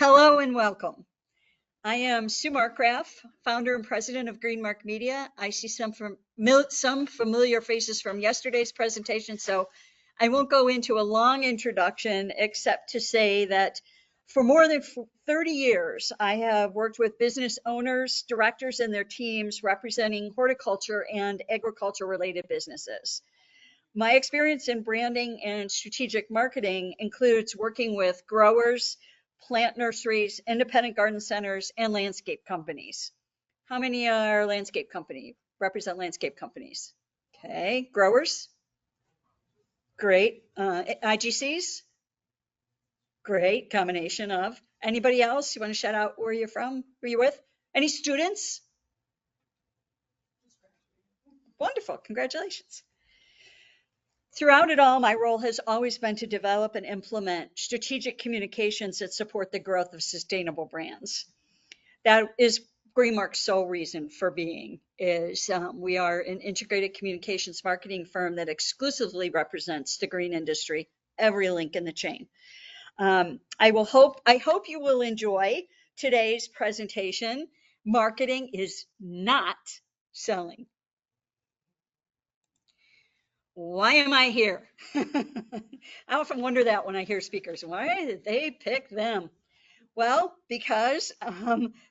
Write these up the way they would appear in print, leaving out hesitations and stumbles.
Hello and welcome. I am Sue Markgraf, founder and president of GreenMark Media. I see some familiar faces from yesterday's presentation, so I won't go into a long introduction except to say that for more than 30 years, I have worked with business owners, directors, and their teams representing horticulture and agriculture-related businesses. My experience in branding and strategic marketing includes working with growers, plant nurseries, independent garden centers, and landscape companies. How many are landscape company, represent landscape companies? Okay, growers? Great. IGCs? Great, combination of. Anybody else? You want to shout out where you're from, who you with? Any students? Wonderful, congratulations. Throughout it all, my role has always been to develop and implement strategic communications that support the growth of sustainable brands. That is GreenMark's sole reason for being, is we are an integrated communications marketing firm that exclusively represents the green industry, every link in the chain. I hope you will enjoy today's presentation. Marketing is not selling. Why am I here? I often wonder that when I hear speakers. Why did they pick them? Well, because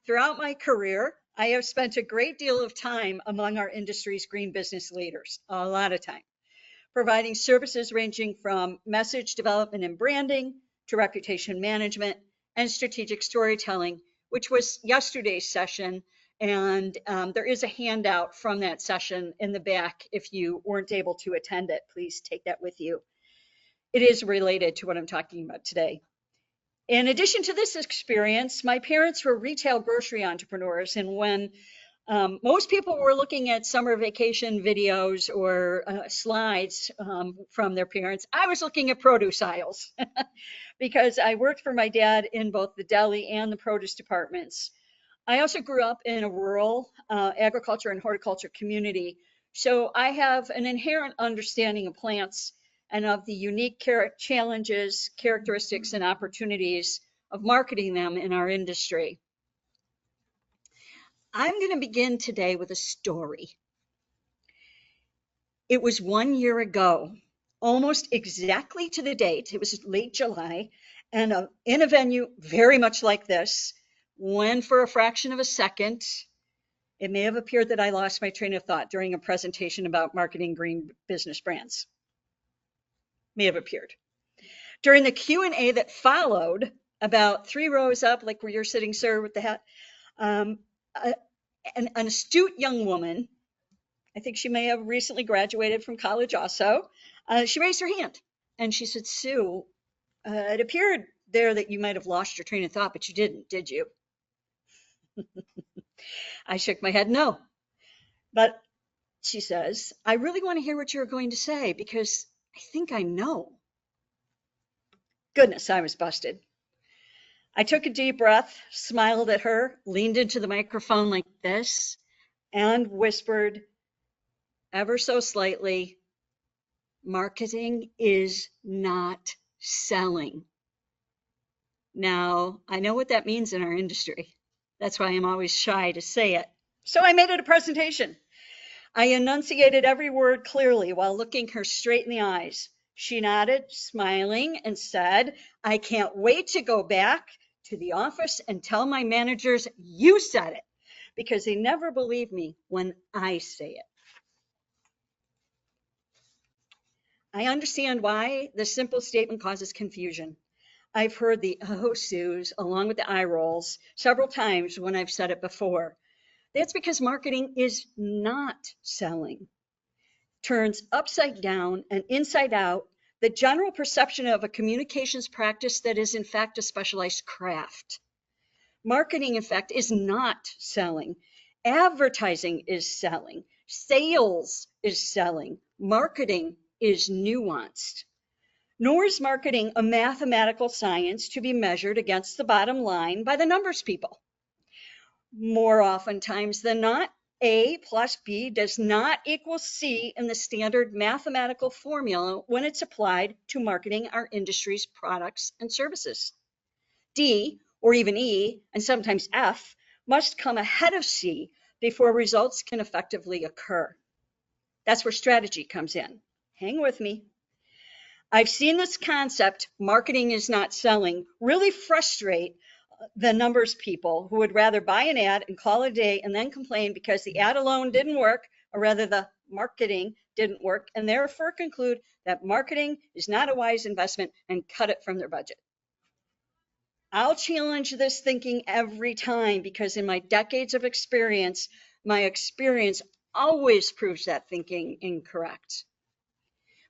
throughout my career, I have spent a great deal of time among our industry's green business leaders, a lot of time, providing services ranging from message development and branding to reputation management and strategic storytelling, which was yesterday's session. And there is a handout from that session in the back. If you weren't able to attend it, please take that with you. It is related to what I'm talking about today. In addition to this experience, my parents were retail grocery entrepreneurs. And when most people were looking at summer vacation videos or slides from their parents, I was looking at produce aisles because I worked for my dad in both the deli and the produce departments. I also grew up in a rural agriculture and horticulture community, so I have an inherent understanding of plants and of the unique challenges, characteristics, and opportunities of marketing them in our industry. I'm going to begin today with a story. It was 1 year ago, almost exactly to the date. It was late July, and in a venue very much like this, when for a fraction of a second, it may have appeared that I lost my train of thought during a presentation about marketing green business brands. May have appeared. During the Q&A that followed, about 3 rows up, like where you're sitting, sir, with the hat, an astute young woman, I think she may have recently graduated from college also, she raised her hand and she said, Sue, it appeared there that you might have lost your train of thought, but you didn't, did you? I shook my head, no. But she says, I really want to hear what you're going to say because I think I know. Goodness, I was busted. I took a deep breath, smiled at her, leaned into the microphone like this, and whispered ever so slightly, marketing is not selling. Now, I know what that means in our industry. That's why I'm always shy to say it. So I made it a presentation. I enunciated every word clearly while looking her straight in the eyes. She nodded, smiling, and said, I can't wait to go back to the office and tell my managers you said it, because they never believe me when I say it. I understand why the simple statement causes confusion. I've heard the oh Sues along with the eye rolls several times when I've said it before. That's because marketing is not selling. Turns upside down and inside out the general perception of a communications practice that is in fact a specialized craft. Marketing, in fact, is not selling. Advertising is selling. Sales is selling. Marketing is nuanced. Nor is marketing a mathematical science to be measured against the bottom line by the numbers people. More oftentimes than not, A plus B does not equal C in the standard mathematical formula when it's applied to marketing our industry's products and services. D, or even E, and sometimes F, must come ahead of C before results can effectively occur. That's where strategy comes in. Hang with me. I've seen this concept, marketing is not selling, really frustrate the numbers people who would rather buy an ad and call it a day and then complain because the ad alone didn't work, or rather the marketing didn't work, and therefore conclude that marketing is not a wise investment and cut it from their budget. I'll challenge this thinking every time because in my decades of experience, my experience always proves that thinking incorrect.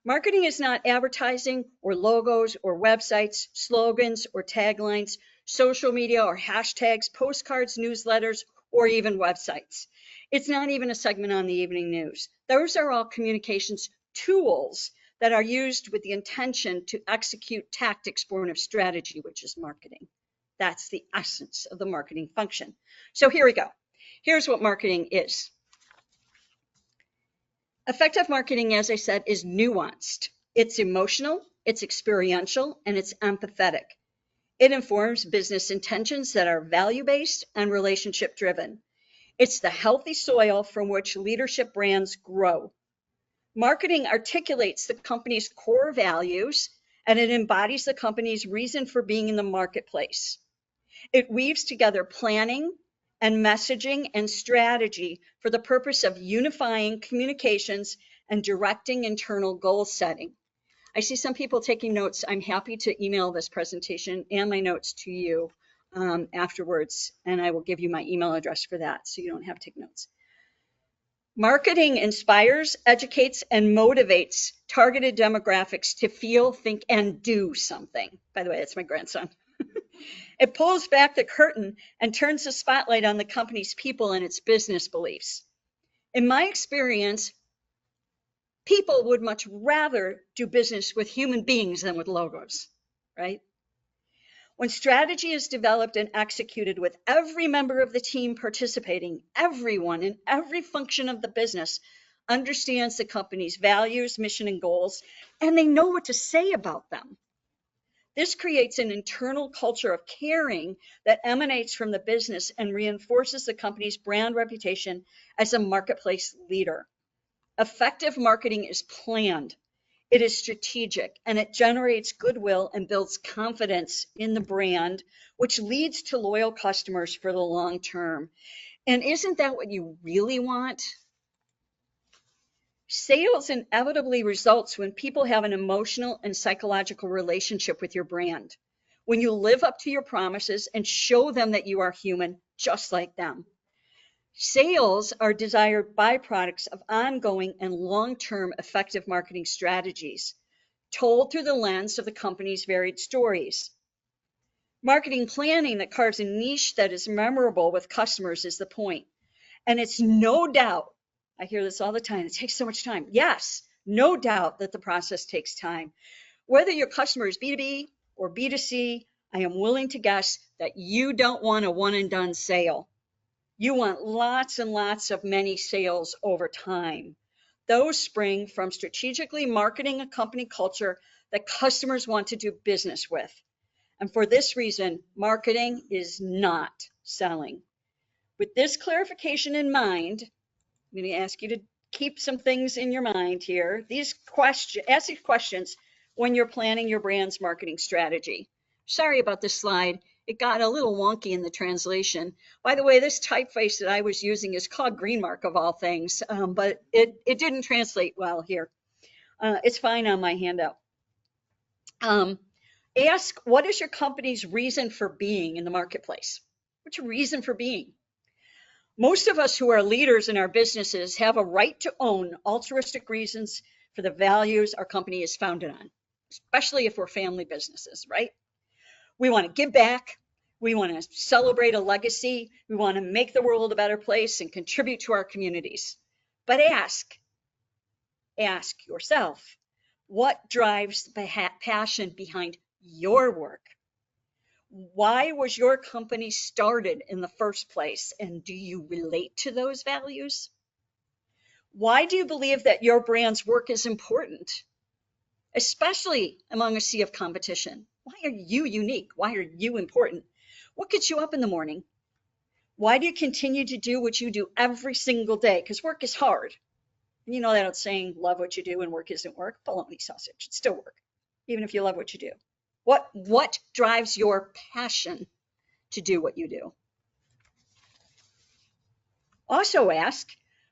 Marketing is not advertising or logos or websites, slogans or taglines, social media or hashtags, postcards, newsletters, or even websites. It's not even a segment on the evening news. Those are all communications tools that are used with the intention to execute tactics born of strategy, which is marketing. That's the essence of the marketing function. So here we go. Here's what marketing is. Effective marketing, as I said, is nuanced. It's emotional, it's experiential, and it's empathetic. It informs business intentions that are value-based and relationship-driven. It's the healthy soil from which leadership brands grow. Marketing articulates the company's core values, and it embodies the company's reason for being in the marketplace. It weaves together planning and messaging and strategy for the purpose of unifying communications and directing internal goal setting. I see some people taking notes. I'm happy to email this presentation and my notes to you afterwards, and I will give you my email address for that so you don't have to take notes. Marketing inspires, educates, and motivates targeted demographics to feel, think, and do something. By the way, that's my grandson. It pulls back the curtain and turns the spotlight on the company's people and its business beliefs. In my experience, people would much rather do business with human beings than with logos, right? When strategy is developed and executed with every member of the team participating, everyone in every function of the business understands the company's values, mission, and goals, and they know what to say about them. This creates an internal culture of caring that emanates from the business and reinforces the company's brand reputation as a marketplace leader. Effective marketing is planned, it is strategic, and it generates goodwill and builds confidence in the brand, which leads to loyal customers for the long term. And isn't that what you really want? Sales inevitably results when people have an emotional and psychological relationship with your brand. When you live up to your promises and show them that you are human, just like them. Sales are desired byproducts of ongoing and long-term effective marketing strategies, told through the lens of the company's varied stories. Marketing planning that carves a niche that is memorable with customers is the point. And it's no doubt, I hear this all the time, it takes so much time. Yes, no doubt that the process takes time. Whether your customer is B2B or B2C, I am willing to guess that you don't want a one and done sale. You want lots and lots of many sales over time. Those spring from strategically marketing a company culture that customers want to do business with. And for this reason, marketing is not selling. With this clarification in mind, I'm going to ask you to keep some things in your mind here. Ask these questions when you're planning your brand's marketing strategy. Sorry about this slide. It got a little wonky in the translation. By the way, this typeface that I was using is called GreenMark of all things, but it didn't translate well here. It's fine on my handout. Ask, what is your company's reason for being in the marketplace? What's your reason for being? Most of us who are leaders in our businesses have a right to own altruistic reasons for the values our company is founded on, especially if we're family businesses, right? We want to give back. We want to celebrate a legacy. We want to make the world a better place and contribute to our communities. But ask yourself, what drives the passion behind your work? Why was your company started in the first place? And do you relate to those values? Why do you believe that your brand's work is important, especially among a sea of competition? Why are you unique? Why are you important? What gets you up in the morning? Why do you continue to do what you do every single day? Because work is hard. And you know that old saying, love what you do and work isn't work. Bologna sausage. It's still work, even if you love what you do. What drives your passion to do what you do? Also ask,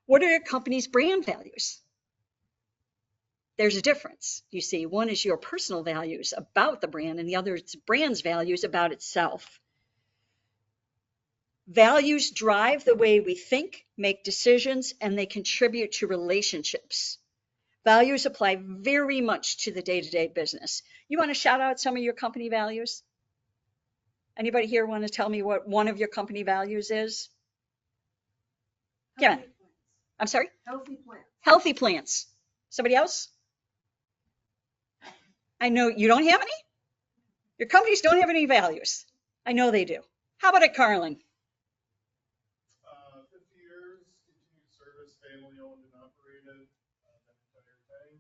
what are your company's brand values? There's a difference. You see, one is your personal values about the brand, and the other is brand's values about itself. Values drive the way we think, make decisions, and they contribute to relationships. Values apply very much to the day-to-day business. You want to shout out some of your company values? Anybody here want to tell me what one of your company values is? Yeah. I'm sorry? Healthy plants. Healthy plants. Somebody else? I know you don't have any? Your companies don't have any values. I know they do. How about it, Carlin? 50 years, continued service, family owned and operated, that entire thing.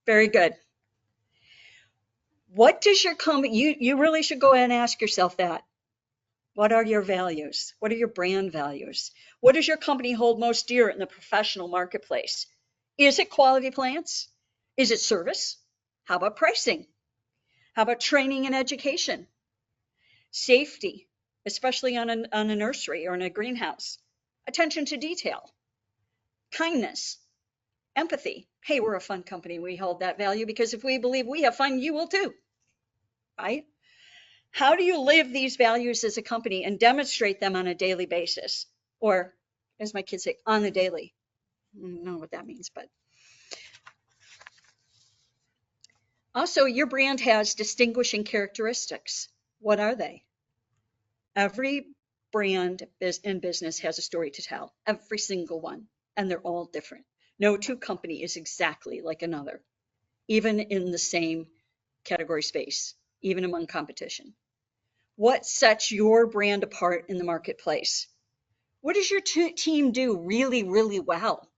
Very good. What does your company, you really should go ahead and ask yourself that. What are your values? What are your brand values? What does your company hold most dear in the professional marketplace? Is it quality plants? Is it service? How about pricing? How about training and education? Safety, especially on a nursery or in a greenhouse. Attention to detail. Kindness. Empathy. Hey, we're a fun company. We hold that value because if we believe we have fun, you will too. Right? How do you live these values as a company and demonstrate them on a daily basis? Or, as my kids say, on the daily. I don't know what that means, but. Also, your brand has distinguishing characteristics. What are they? Every brand in business has a story to tell, every single one, and they're all different. No two company is exactly like another, even in the same category space, even among competition. What sets your brand apart in the marketplace? What does your team do really, really well?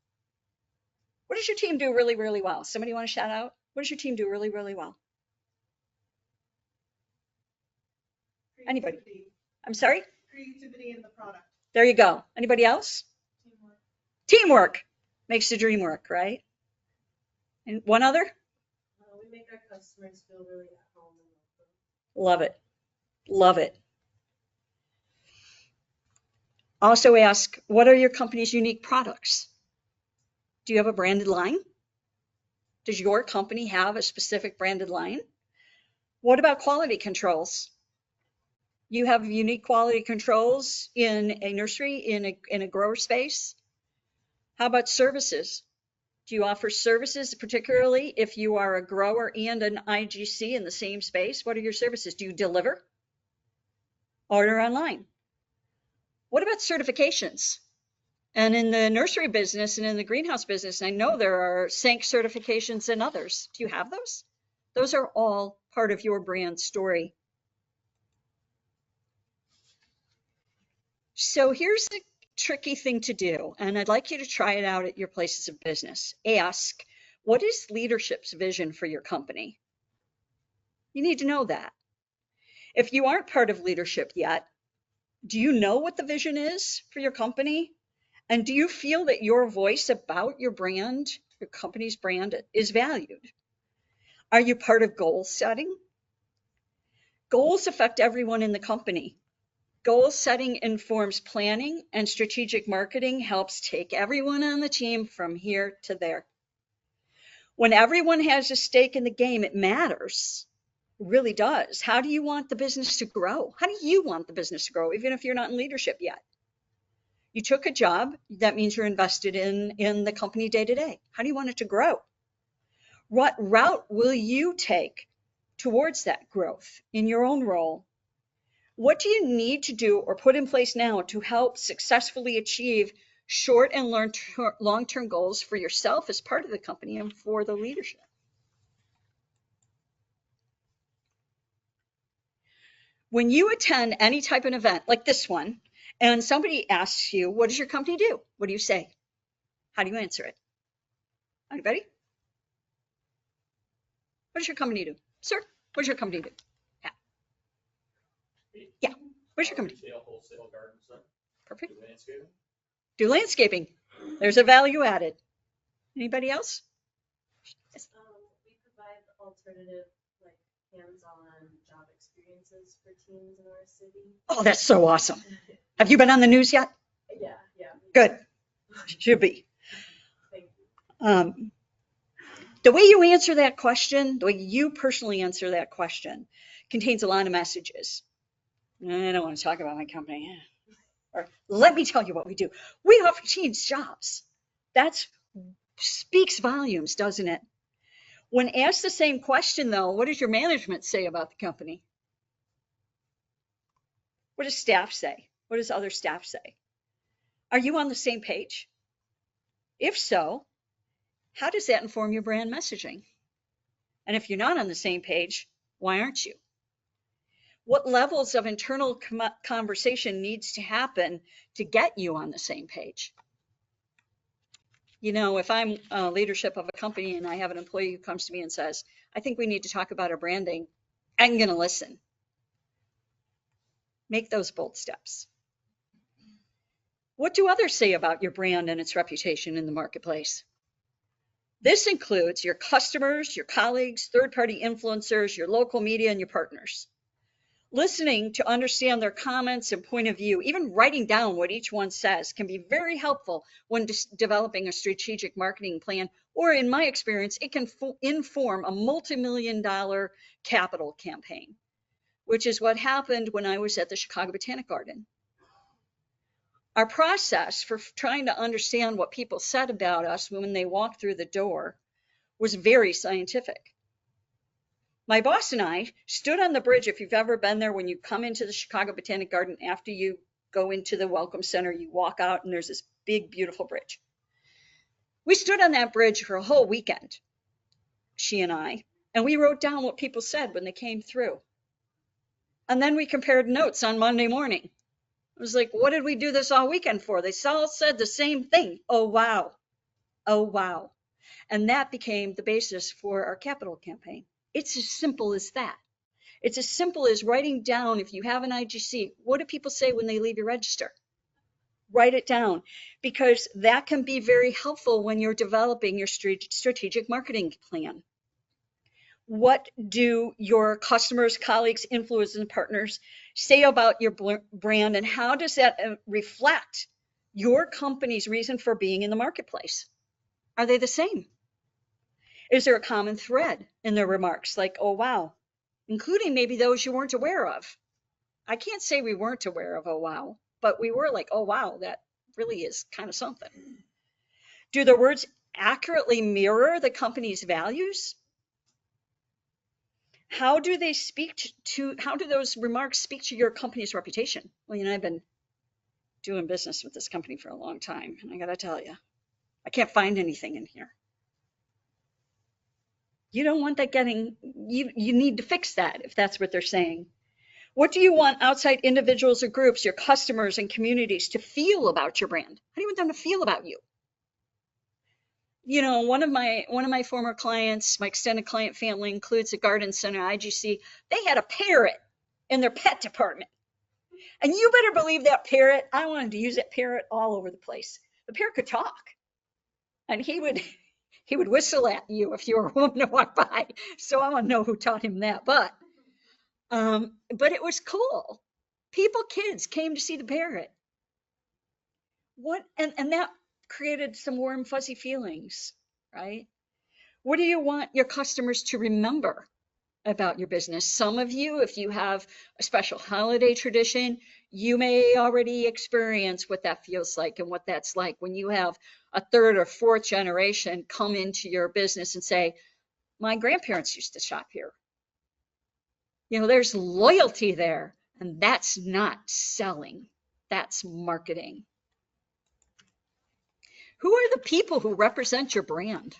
What does your team do really, really well? Somebody want to shout out? What does your team do really, really well? Anybody? I'm sorry? Creativity in the product. There you go. Anybody else? Teamwork. Teamwork makes the dream work, right? And one other? We make our customers feel really at home. Love it. Love it. Also ask, what are your company's unique products? Do you have a branded line? Does your company have a specific branded line? What about quality controls? You have unique quality controls in a nursery, in a grower space? How about services? Do you offer services, particularly if you are a grower and an IGC in the same space? What are your services? Do you deliver? Order online? What about certifications? And in the nursery business and in the greenhouse business, I know there are SANC certifications and others. Do you have those? Those are all part of your brand story. So here's the tricky thing to do, and I'd like you to try it out at your places of business. Ask, what is leadership's vision for your company? You need to know that. If you aren't part of leadership yet, do you know what the vision is for your company? And do you feel that your voice about your brand, your company's brand, is valued? Are you part of goal setting? Goals affect everyone in the company. Goal setting informs planning, and strategic marketing helps take everyone on the team from here to there. When everyone has a stake in the game, it matters. It really does. How do you want the business to grow? How do you want the business to grow, even if you're not in leadership yet? You took a job, that means you're invested in the company day to day. How do you want it to grow? What route will you take towards that growth in your own role? What do you need to do or put in place now to help successfully achieve short and long-term goals for yourself as part of the company and for the leadership? When you attend any type of event like this one, and somebody asks you, what does your company do? What do you say? How do you answer it? Anybody? What does your company do? Sir, what does your company do? Yeah. What's your company? Retail, wholesale, garden center, Perfect. landscaping. Do landscaping. There's a value added. Anybody else? We provide alternative, like, hands-on job experiences for teams in our city. Oh, that's so awesome. Have you been on the news yet? Yeah, yeah. Good. Should be. Thank you. The way you answer that question, the way you personally answer that question, contains a lot of messages. I don't want to talk about my company. Or let me tell you what we do. We offer teens jobs. That speaks volumes, doesn't it? When asked the same question, though, what does your management say about the company? What does staff say? What does other staff say? Are you on the same page? If so, how does that inform your brand messaging? And if you're not on the same page, why aren't you? What levels of internal conversation needs to happen to get you on the same page? You know, if I'm leadership of a company and I have an employee who comes to me and says, I think we need to talk about our branding, I'm going to listen. Make those bold steps. What do others say about your brand and its reputation in the marketplace? This includes your customers, your colleagues, third-party influencers, your local media, and your partners. Listening to understand their comments and point of view, even writing down what each one says, can be very helpful when developing a strategic marketing plan, or in my experience, it can inform a multi-million-dollar capital campaign, which is what happened when I was at the Chicago Botanic Garden. Our process for trying to understand what people said about us when they walked through the door was very scientific. My boss and I stood on the bridge. If you've ever been there, when you come into the Chicago Botanic Garden, after you go into the Welcome Center, you walk out and there's this big, beautiful bridge. We stood on that bridge for a whole weekend, she and I, and we wrote down what people said when they came through. And then we compared notes on Monday morning. It was like, what did we do this all weekend for? They all said the same thing. Oh, wow. Oh, wow. And that became the basis for our capital campaign. It's as simple as that. It's as simple as writing down, if you have an IGC, what do people say when they leave your register? Write it down, because that can be very helpful when you're developing your strategic marketing plan. What do your customers, colleagues, influencers, and partners say about your brand, and how does that reflect your company's reason for being in the marketplace? Are they the same? Is there a common thread in their remarks, like, oh, wow, including maybe those you weren't aware of? I can't say we weren't aware of, oh, wow, but we were like, oh, wow, that really is kind of something. Do the words accurately mirror the company's values? How do they how do those remarks speak to your company's reputation? Well, you know, I've been doing business with this company for a long time, and I got to tell you, I can't find anything in here. You don't want that you need to fix that if that's what they're saying. What do you want outside individuals or groups, your customers and communities, to feel about your brand? How do you want them to feel about you? You know, one of my former clients, my extended client family includes a garden center, IGC. They had a parrot in their pet department. And you better believe that parrot, I wanted to use that parrot all over the place. The parrot could talk. And he would whistle at you if you were a woman to walk by. So I want to know who taught him that. But it was cool. Kids came to see the parrot. And that created some warm, fuzzy feelings, right? What do you want your customers to remember about your business? Some of you, if you have a special holiday tradition, you may already experience what that feels like and what that's like when you have a third or fourth generation come into your business and say, my grandparents used to shop here. You know, there's loyalty there, and that's not selling, that's marketing. Who are the people who represent your brand?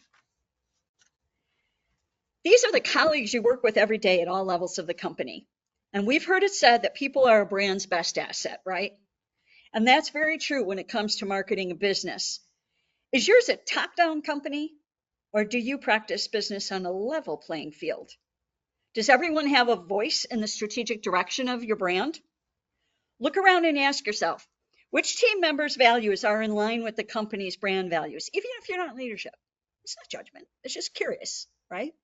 These are the colleagues you work with every day at all levels of the company. And we've heard it said that people are a brand's best asset, right? And that's very true when it comes to marketing a business. Is yours a top-down company, or do you practice business on a level playing field? Does everyone have a voice in the strategic direction of your brand? Look around and ask yourself, which team members' values are in line with the company's brand values, even if you're not in leadership? It's not judgment, it's just curious, right?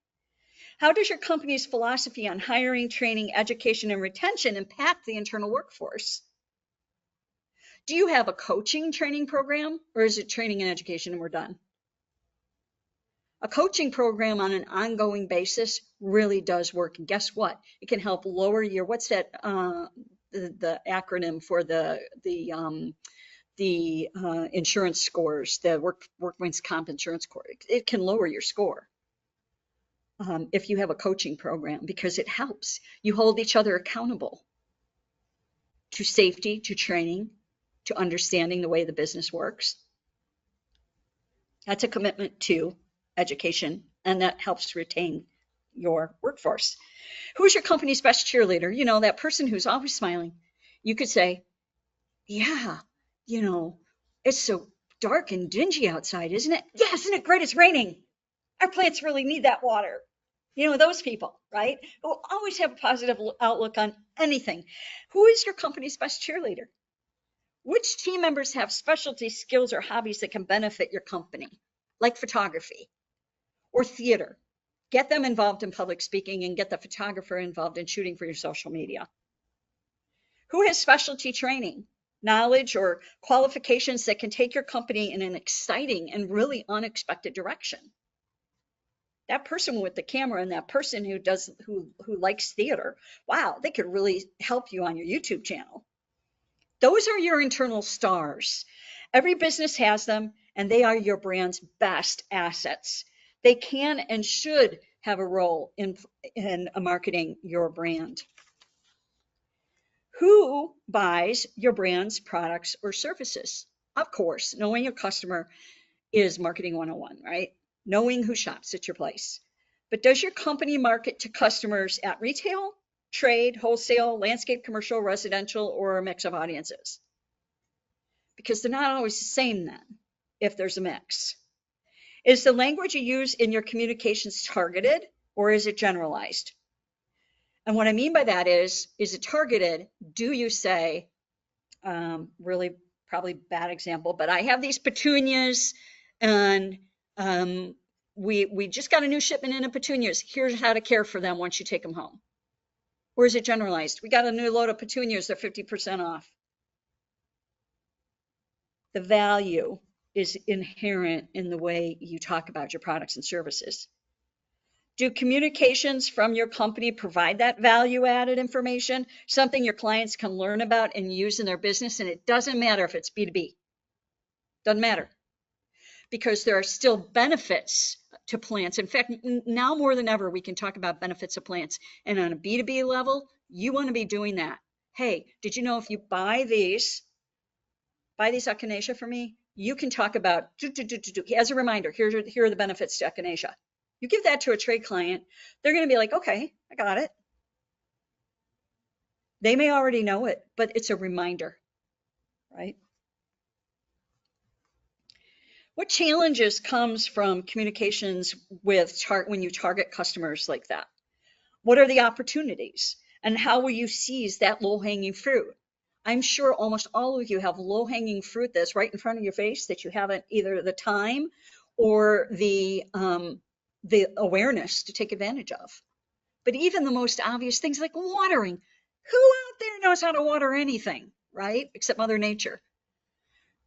How does your company's philosophy on hiring, training, education, and retention impact the internal workforce? Do you have a coaching training program, or is it training and education and we're done? A coaching program on an ongoing basis really does work. And guess what? It can help lower your, what's that, the acronym for the insurance scores, the workman's comp insurance score. It can lower your score if you have a coaching program, because it helps. You hold each other accountable to safety, to training, to understanding the way the business works. That's a commitment to education, and that helps retain your workforce. Who's your company's best cheerleader? You know, that person who's always smiling. You could say, yeah, you know, it's so dark and dingy outside, isn't it? Yeah, isn't it great? It's raining. Our plants really need that water. You know, those people, right? Who always have a positive outlook on anything. Who is your company's best cheerleader? Which team members have specialty skills or hobbies that can benefit your company, like photography or theater? Get them involved in public speaking and get the photographer involved in shooting for your social media. Who has specialty training, knowledge, or qualifications that can take your company in an exciting and really unexpected direction? That person with the camera and that person who likes theater, wow, they could really help you on your YouTube channel. Those are your internal stars. Every business has them, and they are your brand's best assets. They can and should have a role in marketing your brand. Who buys your brand's products or services? Of course, knowing your customer is marketing 101, right? Knowing who shops at your place. But does your company market to customers at retail, trade, wholesale, landscape, commercial, residential, or a mix of audiences? Because they're not always the same then, if there's a mix. Is the language you use in your communications targeted, or is it generalized? And what I mean by that is it targeted? Do you say, really probably bad example, but I have these petunias and we just got a new shipment in of petunias. Here's how to care for them once you take them home. Or is it generalized? We got a new load of petunias, they're 50% off. The value is inherent in the way you talk about your products and services. Do communications from your company provide that value-added information, something your clients can learn about and use in their business? And it doesn't matter if it's B2B. Doesn't matter. Because there are still benefits to plants. In fact, now more than ever, we can talk about benefits of plants. And on a B2B level, you want to be doing that. Hey, did you know if you buy these echinacea for me, you can talk about, as a reminder, here are the benefits to echinacea. You give that to a trade client, they're going to be like, okay, I got it. They may already know it, but it's a reminder, right? What challenges comes from communications with when you target customers like that? What are the opportunities? And how will you seize that low-hanging fruit? I'm sure almost all of you have low-hanging fruit that's right in front of your face that you haven't either the time or the awareness to take advantage of. But even the most obvious things like watering, who out there knows how to water anything, right? Except Mother Nature.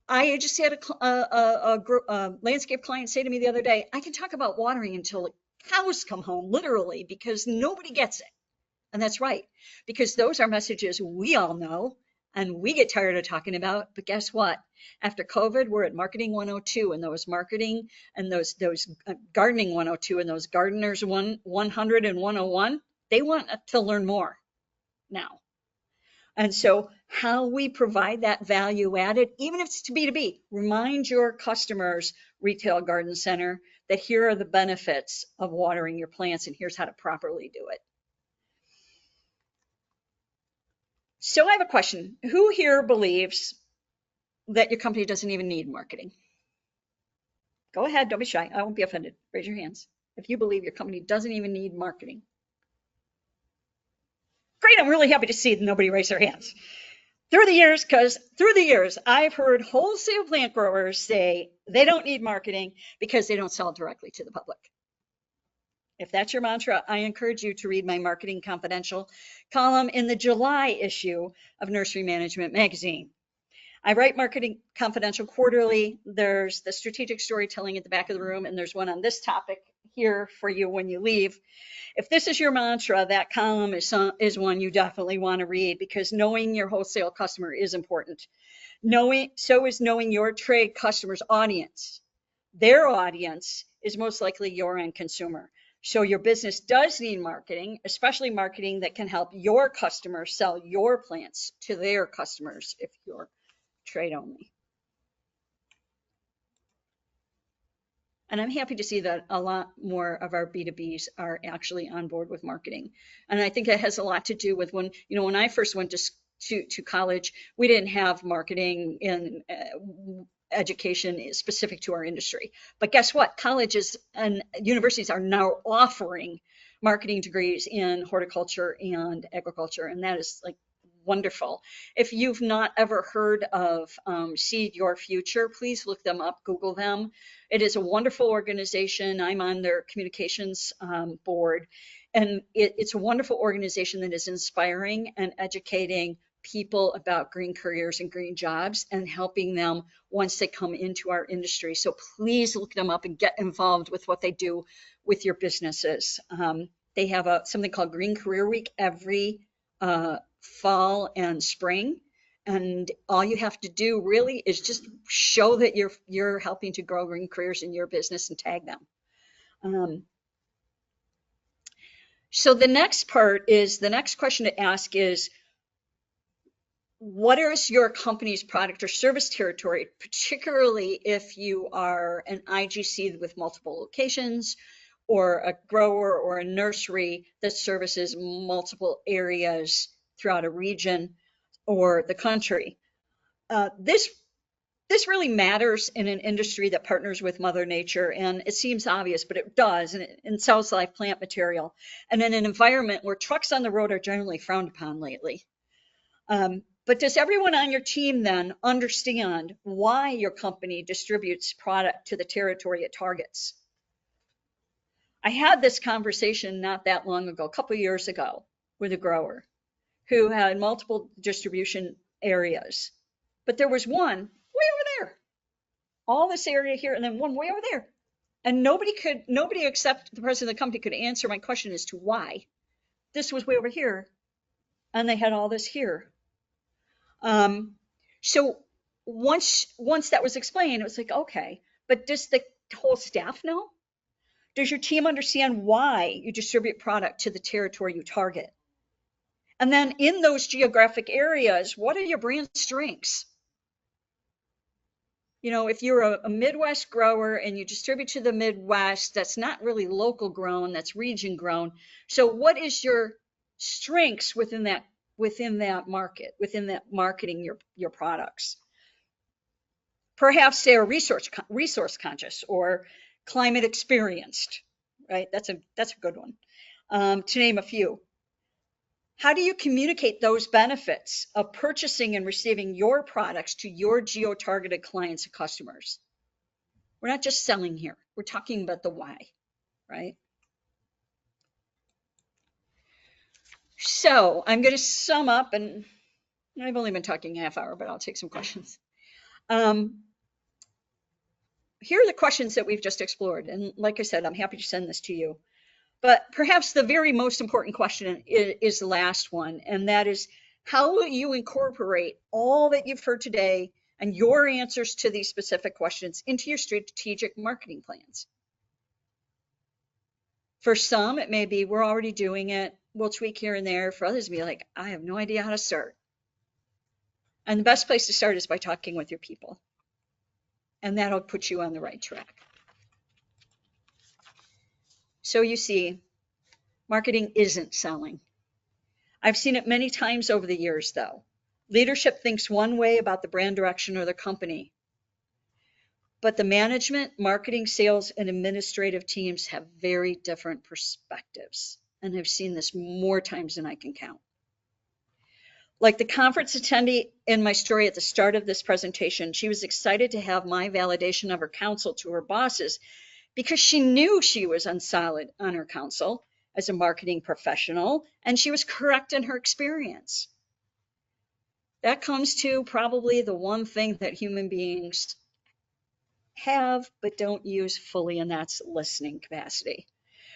I just had a landscape client say to me the other day, I can talk about watering until the cows come home, literally, because nobody gets it. And that's right, because those are messages we all know and we get tired of talking about. But guess what? After COVID, we're at Marketing 102, and those marketing and those gardening 102 and those gardeners 100 and 101, they want to learn more now. And so how we provide that value added, even if it's to B2B, remind your customers, retail garden center, that here are the benefits of watering your plants and here's how to properly do it. So I have a question. Who here believes that your company doesn't even need marketing? Go ahead, don't be shy. I won't be offended. Raise your hands if you believe your company doesn't even need marketing. Great, I'm really happy to see that nobody raised their hands. through the years, I've heard wholesale plant growers say they don't need marketing because they don't sell directly to the public. If that's your mantra, I encourage you to read my Marketing Confidential column in the July issue of Nursery Management Magazine. I write Marketing Confidential quarterly. There's the strategic storytelling at the back of the room, and there's one on this topic here for you when you leave. If this is your mantra, that column is one you definitely want to read, because knowing your wholesale customer is important. So is knowing your trade customer's audience. Their audience is most likely your end consumer. So your business does need marketing, especially marketing that can help your customers sell your plants to their customers if you're trade only. And I'm happy to see that a lot more of our B2Bs are actually on board with marketing. And I think that has a lot to do with when I first went to college, we didn't have marketing in education specific to our industry. But guess what? Colleges and universities are now offering marketing degrees in horticulture and agriculture, and that is like wonderful. If you've not ever heard of Seed Your Future, please look them up, Google them. It is a wonderful organization. I'm on their communications board, and it's a wonderful organization that is inspiring and educating people about green careers and green jobs and helping them once they come into our industry. So please look them up and get involved with what they do with your businesses. They have something called Green Career Week every fall and spring, and all you have to do really is just show that you're helping to grow green careers in your business and tag them. So the next question to ask is, what is your company's product or service territory, particularly if you are an IGC with multiple locations, or a grower or a nursery that services multiple areas throughout a region or the country. This really matters in an industry that partners with Mother Nature, and it seems obvious, but it does, and it sells live plant material, and in an environment where trucks on the road are generally frowned upon lately. But does everyone on your team then understand why your company distributes product to the territory it targets? I had this conversation not that long ago, a couple of years ago, with a grower who had multiple distribution areas, but there was one way over there, all this area here, and then one way over there. And nobody except the president of the company could answer my question as to why this was way over here and they had all this here. So once that was explained, it was like, okay, but does the whole staff know? Does your team understand why you distribute product to the territory you target? And then in those geographic areas, what are your brand strengths? If you're a Midwest grower and you distribute to the Midwest, that's not really local grown, that's region grown. So what is your strengths within that market, within that marketing your products? Perhaps they're resource conscious or climate experienced, right? That's a good one, to name a few. How do you communicate those benefits of purchasing and receiving your products to your geo-targeted clients and customers? We're not just selling here. We're talking about the why, right? So I'm going to sum up, and I've only been talking a half hour, but I'll take some questions. Here are the questions that we've just explored. And like I said, I'm happy to send this to you. But perhaps the very most important question is the last one, and that is, how will you incorporate all that you've heard today and your answers to these specific questions into your strategic marketing plans? For some, it may be, we're already doing it, we'll tweak here and there. For others, it'll be like, I have no idea how to start. And the best place to start is by talking with your people. And that'll put you on the right track. So you see, marketing isn't selling. I've seen it many times over the years, though. Leadership thinks one way about the brand direction of their company, but the management, marketing, sales, and administrative teams have very different perspectives, and I've seen this more times than I can count. Like the conference attendee in my story at the start of this presentation, she was excited to have my validation of her counsel to her bosses because she knew she was unsolid on her counsel as a marketing professional, and she was correct in her experience. That comes to probably the one thing that human beings have but don't use fully, and that's listening capacity.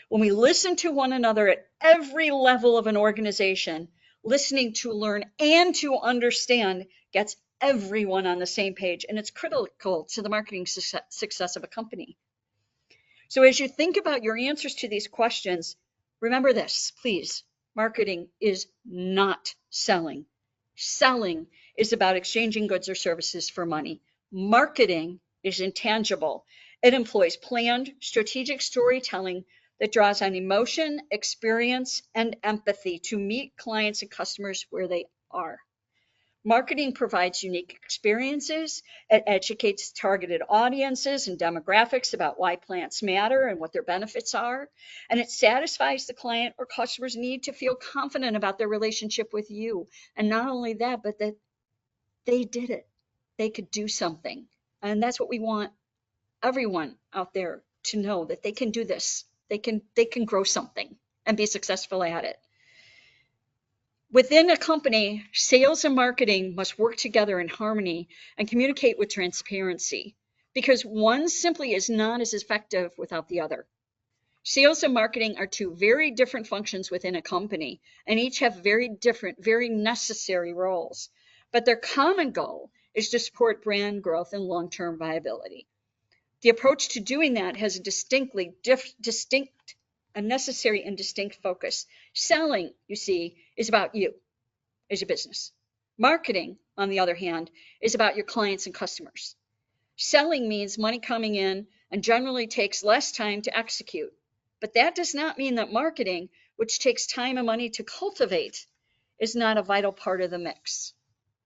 When we listen to one another at every level of an organization, listening to learn and to understand gets everyone on the same page, and it's critical to the marketing success of a company. So as you think about your answers to these questions, remember this, please. Marketing is not selling. Selling is about exchanging goods or services for money. Marketing is intangible. It employs planned, strategic storytelling that draws on emotion, experience, and empathy to meet clients and customers where they are. Marketing provides unique experiences. It educates targeted audiences and demographics about why plants matter and what their benefits are. And it satisfies the client or customer's need to feel confident about their relationship with you. And not only that, but that they did it. They could do something. And that's what we want everyone out there to know, that they can do this. They can grow something and be successful at it. Within a company, sales and marketing must work together in harmony and communicate with transparency, because one simply is not as effective without the other. Sales and marketing are two very different functions within a company, and each have very different, very necessary roles. But their common goal is to support brand growth and long-term viability. The approach to doing that has a necessary and distinct focus. Selling, you see, is about you as a business. Marketing, on the other hand, is about your clients and customers. Selling means money coming in and generally takes less time to execute. But that does not mean that marketing, which takes time and money to cultivate, is not a vital part of the mix.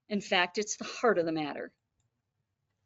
In fact, it's the heart of the matter.